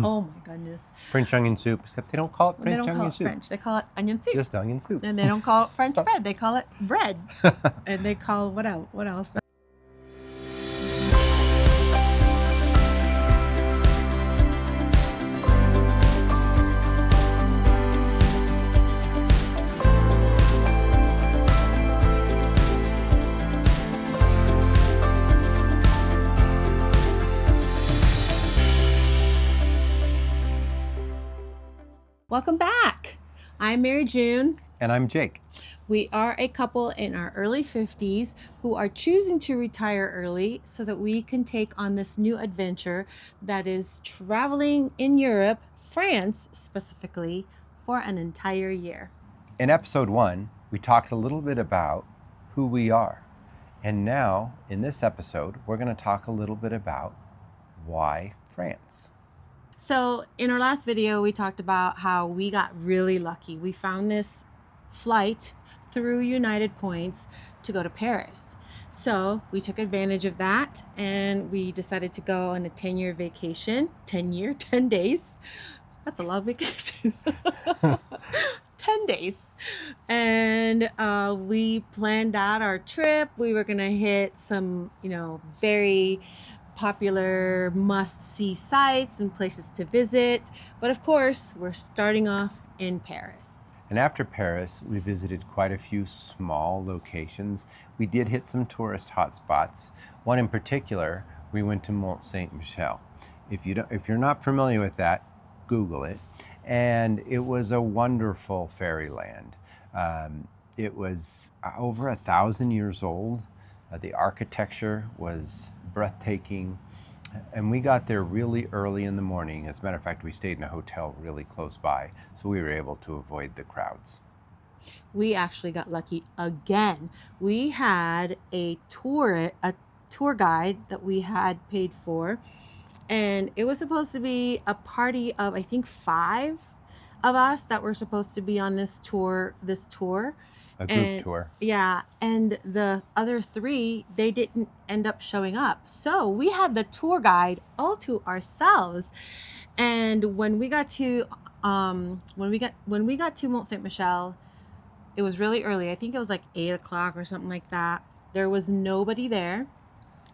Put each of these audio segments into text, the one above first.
Oh my goodness. French onion soup, except they don't call it They French don't call onion it soup. French. They call it onion soup. Just onion soup. And they don't call it French bread. They call it bread. And they call what else? What else? Welcome back. I'm Mary June. And I'm Jake. We are a couple in our early 50s who are choosing to retire early so that we can take on this new adventure that is traveling in Europe, France specifically, for an entire year. In episode 1, we talked a little bit about who we are. And now, in this episode, we're going to talk a little bit about why France. So in our last video, we talked about how we got really lucky. We found this flight through United Points to go to Paris. So we took advantage of that and we decided to go on a 10-year vacation. 10 days. That's a long vacation. 10 days. And we planned out our trip. We were going to hit some, very popular must-see sites and places to visit. But of course, we're starting off in Paris. And after Paris, we visited quite a few small locations. We did hit some tourist hotspots. One in particular, we went to Mont Saint-Michel. If you're not familiar with that, Google it. And it was a wonderful fairyland. It was over 1,000 years old. The architecture was breathtaking. And we got there really early in the morning. As a matter of fact, we stayed in a hotel really close by, so we were able to avoid the crowds. We actually got lucky again. We had a tour guide that we had paid for, and it was supposed to be a party of, I think, 5 of us that were supposed to be on this tour. A group tour. Yeah, and the other 3, they didn't end up showing up. So we had the tour guide all to ourselves. And when we got to Mont Saint-Michel, it was really early. I think it was like 8 o'clock or something like that. There was nobody there.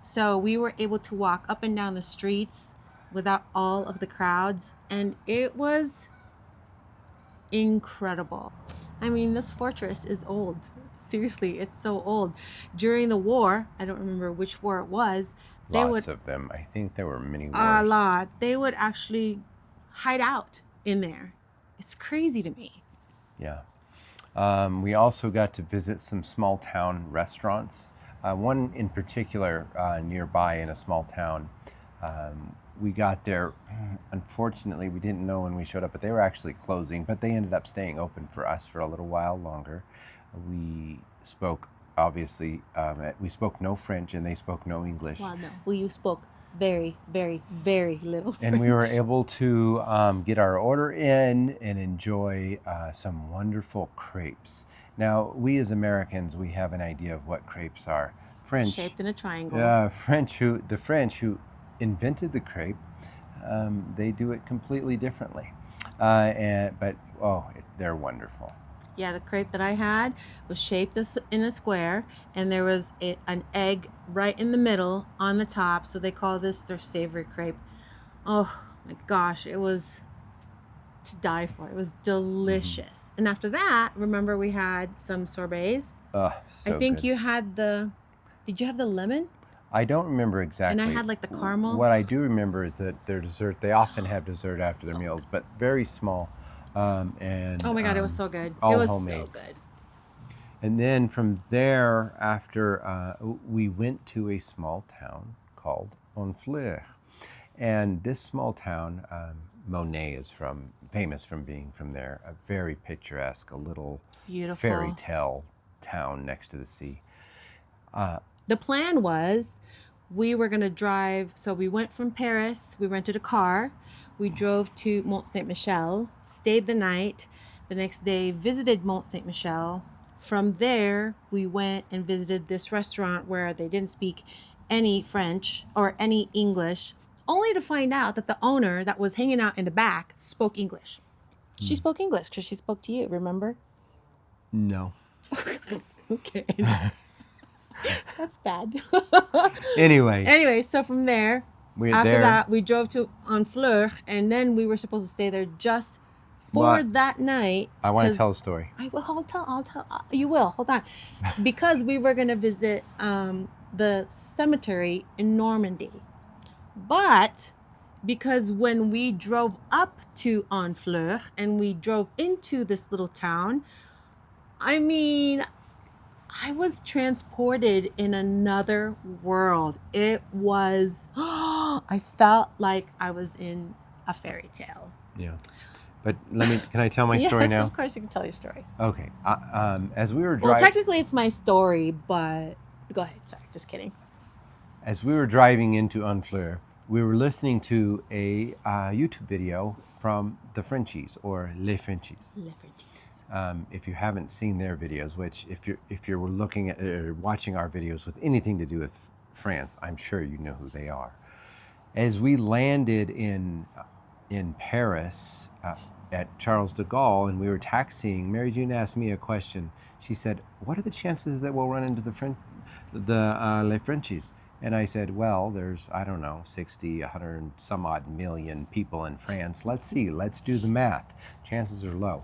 So we were able to walk up and down the streets without all of the crowds. And it was incredible. I mean, this fortress is old. Seriously, it's so old. During the war, I don't remember which war it was. Lots of them. I think there were many wars. A lot. They would actually hide out in there. It's crazy to me. Yeah. We also got to visit some small town restaurants. One in particular nearby in a small town. We got there, unfortunately, we didn't know when we showed up, but they were actually closing, but they ended up staying open for us for a little while longer. We spoke, obviously, we spoke no French and they spoke no English. Well, no, we spoke very, very, very little French. And we were able to get our order in and enjoy some wonderful crepes. Now, we as Americans, we have an idea of what crepes are. French. Shaped in a triangle. The French who invented the crepe, they do it completely differently. But they're wonderful. Yeah, the crepe that I had was shaped in a square, and there was an egg right in the middle on the top. So they call this their savory crepe. Oh my gosh, it was to die for. It was delicious. And after that, remember we had some sorbets. So I think good. you had did you have the lemon? I don't remember exactly. And I had like the caramel. What I do remember is that their dessert, they often have dessert after their meals, but very small. And oh my God, it was so good. All it was homemade. so good. And then from there, after we went to a small town called Honfleur. And this small town, Monet is famous from being from there. A very picturesque, a little Beautiful fairy tale town next to the sea. The plan was we were going to drive. So we went from Paris. We rented a car. We drove to Mont Saint-Michel, stayed the night. The next day, visited Mont Saint-Michel. From there, we went and visited this restaurant where they didn't speak any French or any English. only to find out that the owner that was hanging out in the back spoke English. She spoke English because she spoke to you, remember? No. Okay. That's bad. Anyway, So from there, we're after there. that, we drove to Honfleur, and then we were supposed to stay there just for But that night. I want to 'cause- tell a story. I will. I'll tell. You will. Hold on. Because we were going to visit the cemetery in Normandy. But because when we drove up to Honfleur and we drove into this little town, I mean, I was transported in another world. It was, I felt like I was in a fairy tale. Yeah. But can I tell my story Yes, now? Of course you can tell your story. Okay. As we were Well, driving, technically it's my story, but go ahead. Sorry, just kidding. as we were driving into Honfleur, we were listening to a YouTube video from the Frenchies, or Les Frenchies. Le Frenchies. If you haven't seen their videos, which if you're looking at or watching our videos with anything to do with France, I'm sure you know who they are. As we landed in Paris at Charles de Gaulle, and we were taxiing, Mary June asked me a question. She said, "What are the chances that we'll run into Les Frenchies?" And I said, "Well, there's, I don't know, 60, 100 some odd million people in France. Let's see. Let's do the math. Chances are low."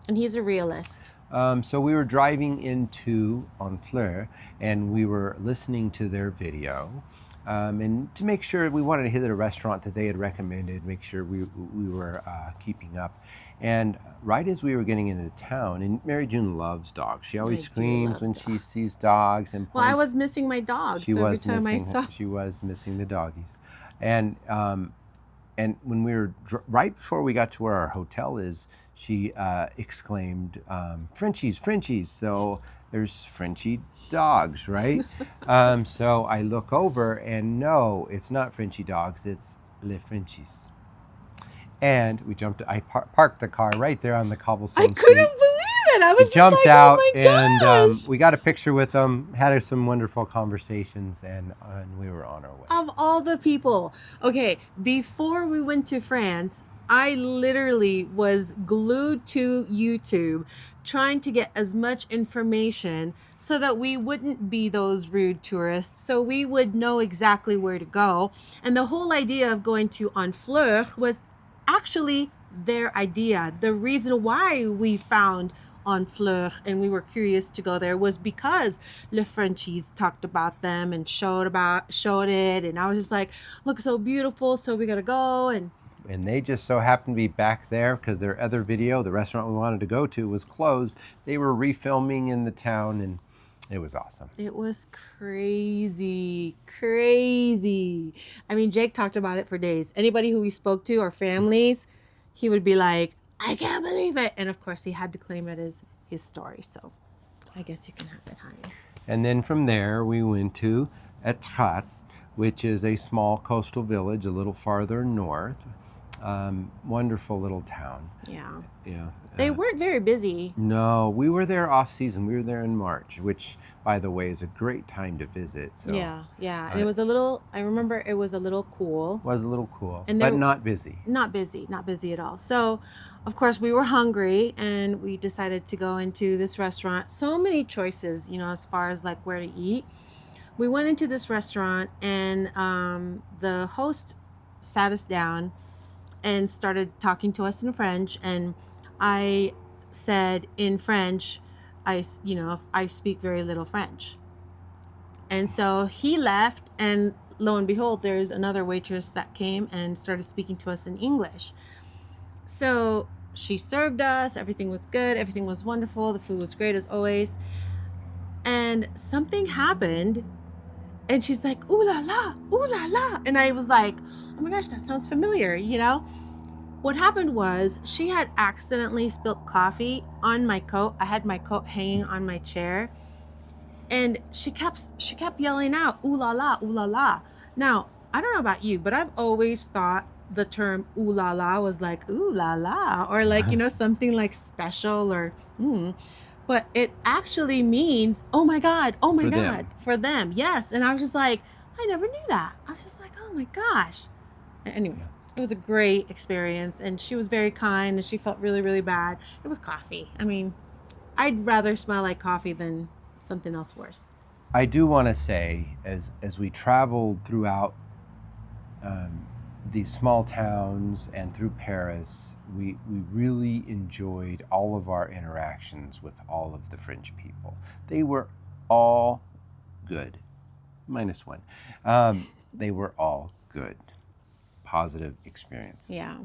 And he's a realist. So we were driving into Honfleur, and we were listening to their video. And to make sure, we wanted to hit a restaurant that they had recommended, make sure we were keeping up. And right as we were getting into town, and Mary June loves dogs. She always screams when she sees dogs. And Well, I points. was missing my dog. She so was every time missing. I saw... She was missing the doggies, and when we were right before we got to where our hotel is, she exclaimed, "Frenchies, Frenchies!" So there's Frenchie dogs, right? So I look over, and no, it's not Frenchie dogs. It's Les Frenchies. And we jumped. I parked the car right there on the cobblestone I street. couldn't believe it. I was We just jumped like, out, oh my and gosh. we got a picture with them, had some wonderful conversations, and we were on our way. Of all the people. Okay, before we went to France, I literally was glued to YouTube trying to get as much information so that we wouldn't be those rude tourists, so we would know exactly where to go. And the whole idea of going to Honfleur was actually their idea. The reason why we found Honfleur and we were curious to go there was because Le Frenchies talked about them and showed it, and I was just like, look, so beautiful, so we gotta go. And they just so happened to be back there because their other video, the restaurant we wanted to go to, was closed. They were refilming in the town, and it was awesome. It was crazy. I mean, Jake talked about it for days. Anybody who we spoke to, or families, he would be like, I can't believe it. And of course, he had to claim it as his story. So I guess you can have it, honey. And then from there, we went to Etretat, which is a small coastal village a little farther north. Wonderful little town. Yeah. Yeah. They weren't very busy. No, we were there off season. We were there in March, which, by the way, is a great time to visit. So Yeah. And it was a little, I remember it was a little cool. Was a little cool, And but not busy. Not busy at all. So, of course, we were hungry and we decided to go into this restaurant. So many choices, as far as like where to eat. We went into this restaurant, and the host sat us down and started talking to us in French. And I said in French, I speak very little French. And so he left, and lo and behold, there's another waitress that came and started speaking to us in English. So she served us. Everything was good. Everything was wonderful. The food was great as always. And something happened, and she's like, ooh la la, ooh la la. And I was like, oh my gosh, that sounds familiar, What happened was she had accidentally spilled coffee on my coat. I had my coat hanging on my chair, and she kept yelling out, ooh la la, ooh la la. Now, I don't know about you, but I've always thought the term ooh la la was like ooh la la, or like, something like special, or but it actually means, oh my God, for them. Yes. And I was just like, I never knew that. I was just like, oh my gosh. Anyway, Yeah. it was a great experience, and she was very kind, and she felt really, really bad. It was coffee. I mean, I'd rather smell like coffee than something else worse. I do want to say, as we traveled throughout these small towns and through Paris, we really enjoyed all of our interactions with all of the French people. They were all good, minus one. They were all good, positive experiences. Yeah.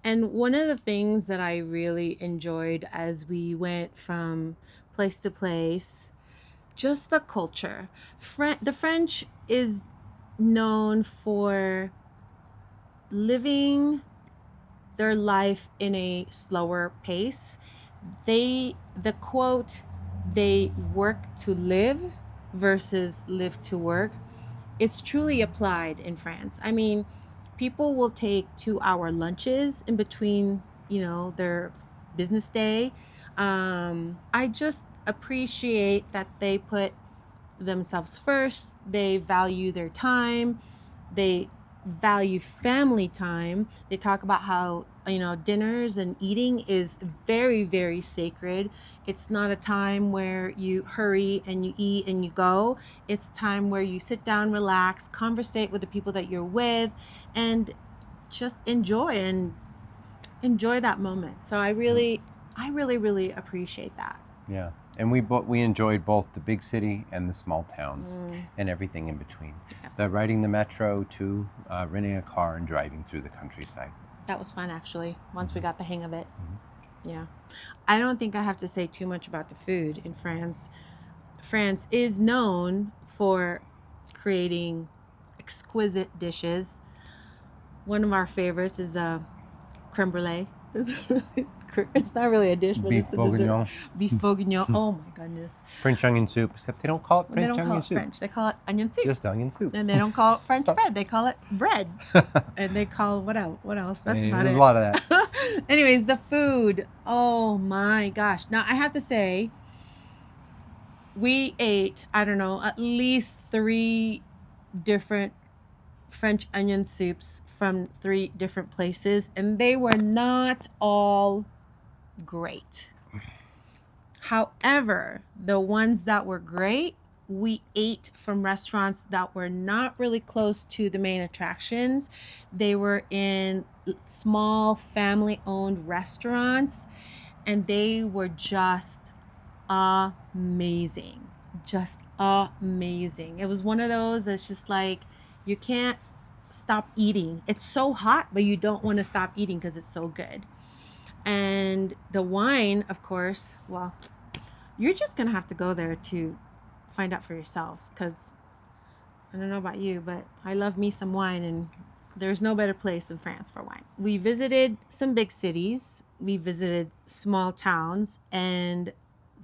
And one of the things that I really enjoyed as we went from place to place, just the culture. The French is known for living their life in a slower pace. The quote, they work to live versus live to work, it's truly applied in France. I mean, people will take 2-hour lunches in between, their business day. I just appreciate that they put themselves first. They value their time. They value family time. They talk about how, dinners and eating is very, very sacred. It's not a time where you hurry and you eat and you go. It's time where you sit down, relax, conversate with the people that you're with, and just enjoy that moment. So I really, really appreciate that. Yeah. And we enjoyed both the big city and the small towns and everything in between. Yes. The riding the metro to renting a car and driving through the countryside. That was fun, actually, once we got the hang of it. Mm-hmm. Yeah. I don't think I have to say too much about the food in France. France is known for creating exquisite dishes. One of our favorites is creme brulee. It's not really a dish, but Beef it's a bourguignon. dessert. Beef bourguignon. Oh my goodness. French onion soup, except they don't call it They French don't call onion it soup. French. They call it onion soup. Just onion soup. And they don't call it French bread. They call it bread. And they call what else? What else? That's about There's it. a lot of that. Anyways, the food. Oh my gosh. Now I have to say, we ate, I don't know, at least 3 different French onion soups from 3 different places, and they were not all great. However, the ones that were great, we ate from restaurants that were not really close to the main attractions. They were in small family-owned restaurants, and they were just amazing. Just amazing. It was one of those that's just like, you can't stop eating. It's so hot, but you don't want to stop eating because it's so good. And the wine, of course, well, you're just gonna have to go there to find out for yourselves, because I don't know about you, but I love me some wine, and there's no better place than France for wine. We visited some big cities, we visited small towns, and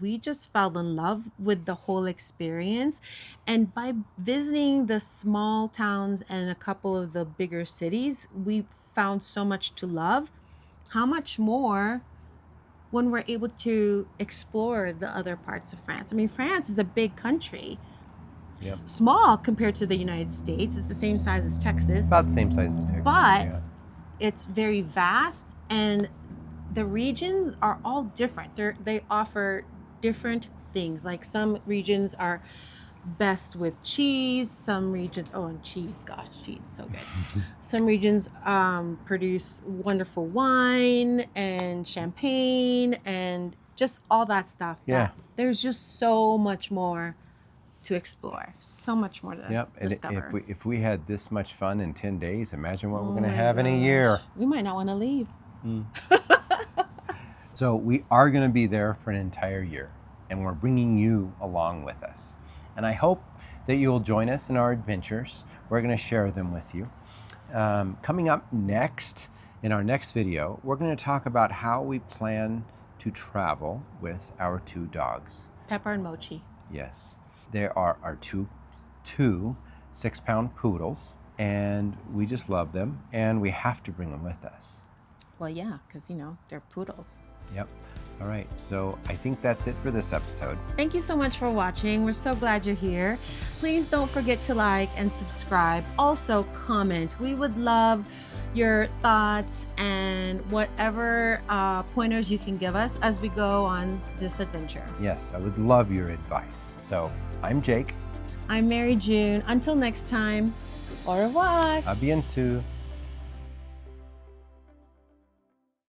we just fell in love with the whole experience. And by visiting the small towns and a couple of the bigger cities, we found so much to love. How much more when we're able to explore the other parts of France? I mean, France is a big country. Yep. Small compared to the United States. It's the same size as Texas. About the same size as Texas. But yeah. It's very vast, and the regions are all different. They offer different things. Like some regions are best with cheese, some regions, and cheese, gosh, cheese, so good. Some regions produce wonderful wine and champagne and just all that stuff. Yeah. There's just so much more to explore, so much more to discover. And if we had this much fun in 10 days, imagine what we're going to my have in a gosh. year. We might not want to leave. So we are going to be there for an entire year, and we're bringing you along with us. And I hope that you'll join us in our adventures. We're going to share them with you. Coming up next, in our next video, we're going to talk about how we plan to travel with our 2 dogs. Pepper and Mochi. Yes, they are our two 6-pound poodles, and we just love them, and we have to bring them with us. Well, yeah, because, they're poodles. Yep. All right, so I think that's it for this episode. Thank you so much for watching. We're so glad you're here. Please don't forget to like and subscribe. Also, comment. We would love your thoughts and whatever pointers you can give us as we go on this adventure. Yes, I would love your advice. So I'm Jake. I'm Mary June. Until next time, au revoir. A bientôt.